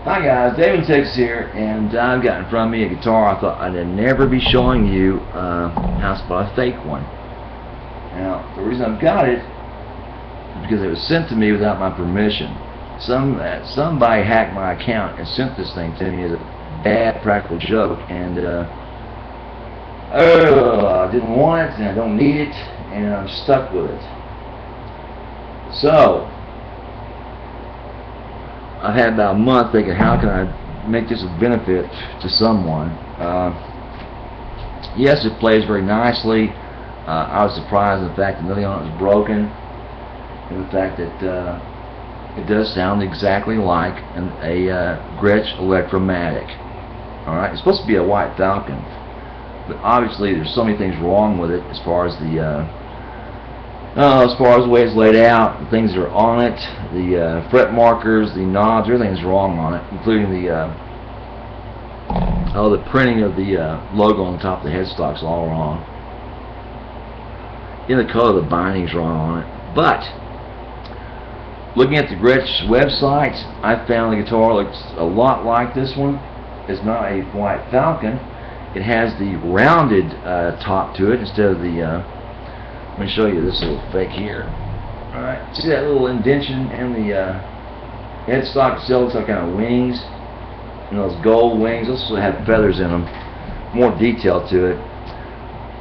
Hi guys, David Texas here, and I've got in front of me a guitar I thought I'd never be showing you how to spot a fake one. Now, the reason I've got it is because it was sent to me without my permission. Somebody hacked my account and sent this thing to me as a bad practical joke, and I didn't want it, and I don't need it, and I'm stuck with it. So, I've had about a month thinking, how can I make this a benefit to someone? Yes, it plays very nicely. I was surprised at the fact that nothing on it was broken, and the fact that it does sound exactly like a Gretsch Electromatic. Alright, it's supposed to be a White Falcon, but obviously there's so many things wrong with it as far as the way it's laid out, the things that are on it, the fret markers, the knobs, everything's wrong on it, including the printing of the logo on the top of the headstock's all wrong. In the color, the binding's wrong on it. But looking at the Gretsch website, I found the guitar looks a lot like this one. It's not a White Falcon. It has the rounded top to it instead of the let me show you this little fake here. Alright, see that little indentation in the headstock itself? Looks like kind of wings. And those gold wings, those also have feathers in them. More detail to it.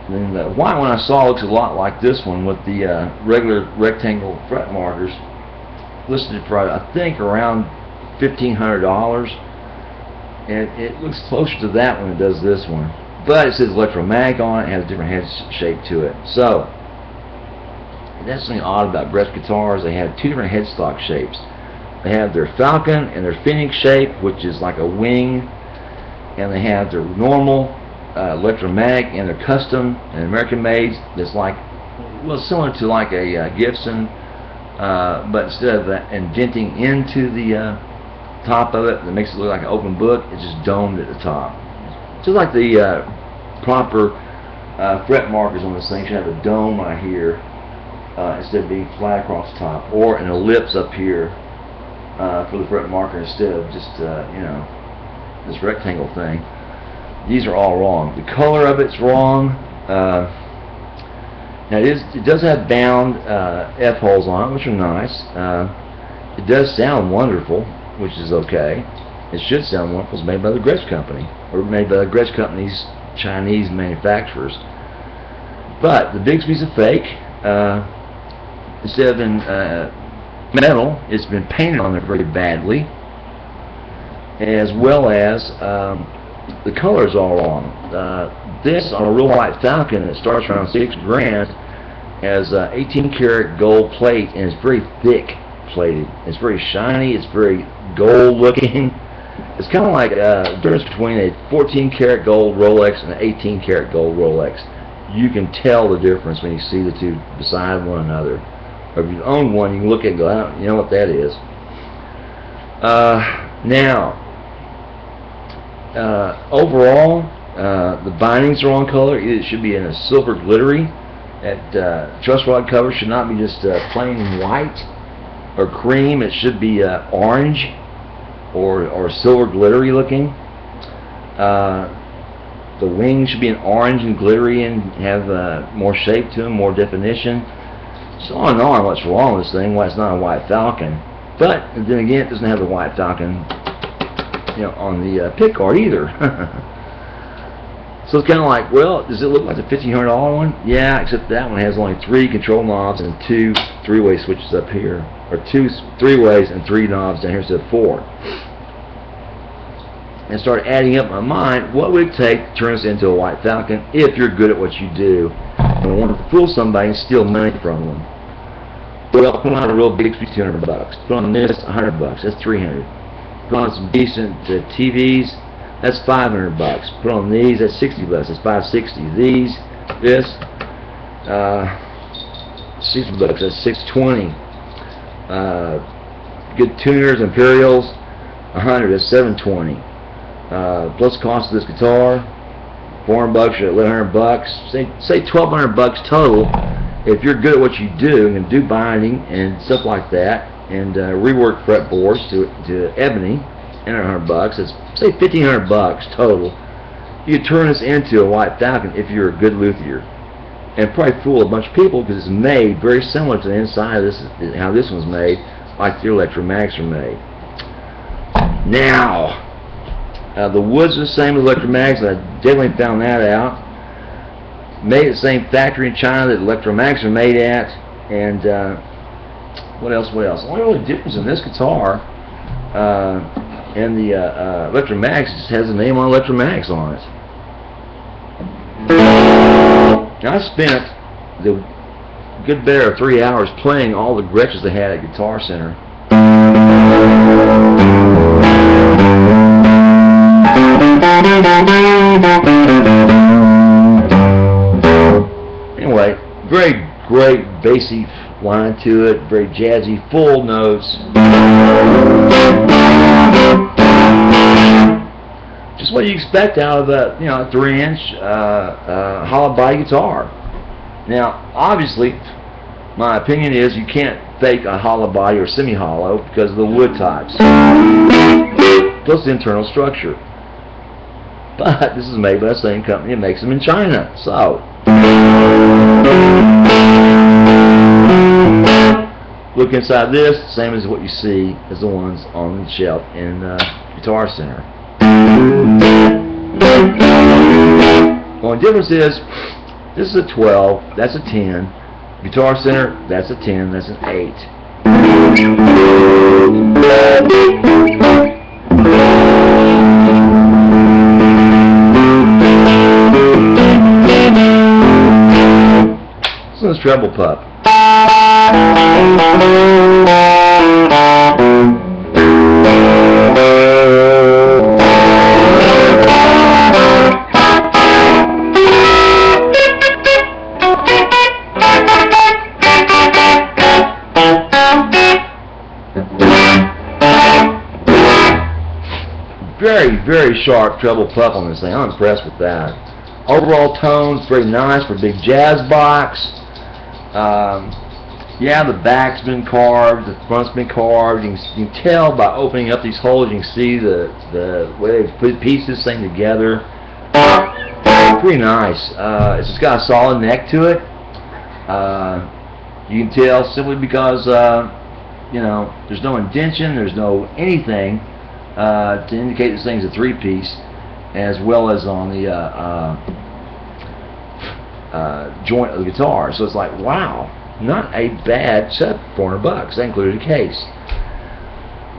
And then the white one I saw looks a lot like this one with the regular rectangle fret markers. Listed for I think around $1,500. And it looks closer to that one than it does this one. But it says Electromatic on it, it has a different head shape to it. So, that's something odd about Gretsch guitars. They have two different headstock shapes. They have their Falcon and their Phoenix shape, which is like a wing, and they have their normal Electromatic and their custom and American made. That's like, well, similar to like a Gibson, but instead of indenting into the top of it, that makes it look like an open book, it's just domed at the top. Just like the proper fret markers on this thing should have a dome right here. Instead of being flat across the top, or an ellipse up here for the fret marker instead of just you know, this rectangle thing. These are all wrong. The color of it's wrong. Now it does have bound F holes on it, which are nice. It does sound wonderful, which is okay. It should sound wonderful. It's made by the Gretsch company, or made by the Gretsch company's Chinese manufacturers. But the big piece of fake. Instead of in metal, it's been painted on there very badly, as well as the color is all wrong. This on a real White Falcon that starts around $6,000 has 18 karat gold plate, and it's very thick plated. It's very shiny. It's very gold looking. It's kind of like the difference between a 14 karat gold Rolex and an 18 karat gold Rolex. You can tell the difference when you see the two beside one another. Or if you own one, you can look at it and go, I don't, you know what that is. Now, overall, the bindings are wrong color. It should be in a silver glittery. That truss rod cover should not be just plain white or cream. It should be orange or silver glittery looking. The wings should be an orange and glittery and have more shape to them, more definition. So on and on, what's wrong with this thing? Why it's not a White Falcon. But then again, it doesn't have the White Falcon, you know, on the pick guard either. So it's kind of like, well, does it look like the $1,500 one? Yeah, except that one has only 3 control knobs and 2 three-way switches up here, or 2 three-ways and 3 knobs down here instead of 4. And start adding up in my mind, what would it take to turn this into a White Falcon if you're good at what you do and want to fool somebody and steal money from them? Well, put on a real big speech, $200. Put on this, $100. That's $300. Put on some decent TVs. That's $500. Put on these. That's $60. That's $560. These, this, $60. That's $620. Good tuners, Imperials, $100. That's $720. Plus cost of this guitar, $400 or $1,100. Say $1,200 total. If you're good at what you do and do binding and stuff like that, and rework fretboards to ebony, bucks. It's say $1,500 total. You turn this into a White Falcon if you're a good luthier, and probably fool a bunch of people because it's made very similar to the inside of this, how this one's made, like the Electromatics are made. Now, the wood's the same as Electromatics. I definitely found that out. Made at the same factory in China that Electromatics are made at, and what else? The only really difference in this guitar and the Electromatics just has the name on Electromatics on it. Now, I spent the good better of 3 hours playing all the Gretches they had at Guitar Center. Anyway, very great bassy line to it, very jazzy, full notes. Just what you expect out of a 3-inch hollow body guitar. Now, obviously, my opinion is you can't fake a hollow body or semi-hollow because of the wood types, plus the internal structure. But this is made by the same company that makes them in China. So, look inside this, same as what you see as the ones on the shelf in Guitar Center. Well, the difference is, this is a 12, that's a 10. Guitar Center, that's a 10, that's an 8. So this treble pup. Very sharp treble pup on this thing. I'm impressed with that. Overall tone's very nice for a big jazz box. Yeah, the back's been carved, the front's been carved. You can tell by opening up these holes. You can see the way they put this thing together. Pretty nice. It's just got a solid neck to it. You can tell simply because there's no indentation, there's no anything to indicate this thing's a 3-piece, as well as on the joint of the guitar. So it's like, wow, not a bad set for $400. That included a case,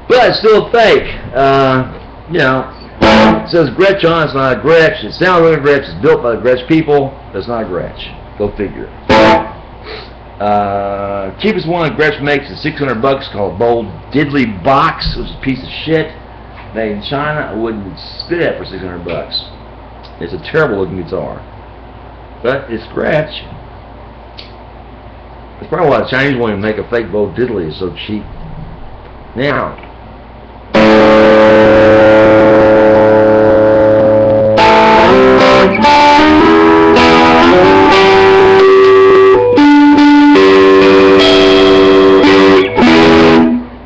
but it's still a fake. It says Gretsch on it. It's not a Gretsch. It sounds like a Gretsch. It's built by the Gretsch people, but it's not a Gretsch. Go figure. Cheapest one that Gretsch makes is $600, called a Bold Diddley Box, which is a piece of shit made in China. I wouldn't spit it for $600. It's a terrible looking guitar, but it's Gretsch. That's probably why the Chinese won't even make a fake Bold Diddley. It's so cheap. Now,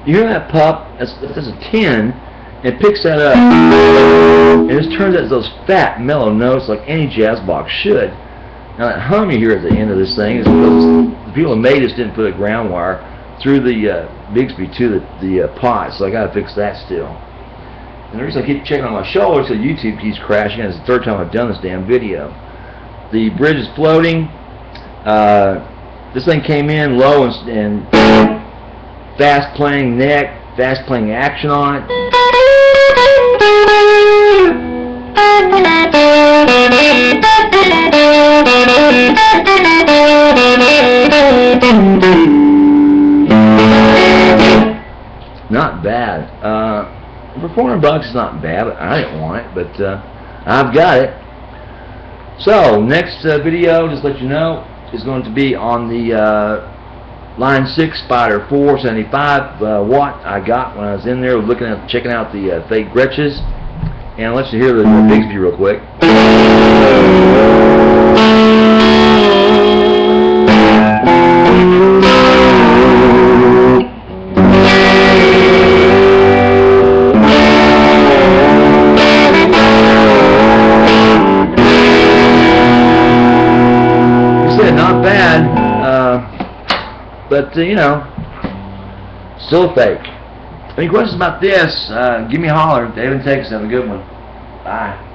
you hear that pup? That's a 10. It picks that up, and it just turns out those fat, mellow notes like any jazz box should. Now that hum you hear at the end of this thing is because the people who made this didn't put a ground wire through the Bigsby to the pot, so I got to fix that still. And the reason I keep checking on my shoulder is that YouTube keeps crashing, and it's the third time I've done this damn video. The bridge is floating. This thing came in low and fast playing neck, fast playing action on it. Not bad. For $400 it's not bad, but I didn't want it, but I've got it. So next video, just to let you know, is going to be on the Line 6 Spider 475 watt I got when I was in there checking out the fake Gretches. And I'll let you hear the Bigsby real quick. But, you know, still fake. Any questions about this, give me a holler. David, Texas, have a good one. Bye.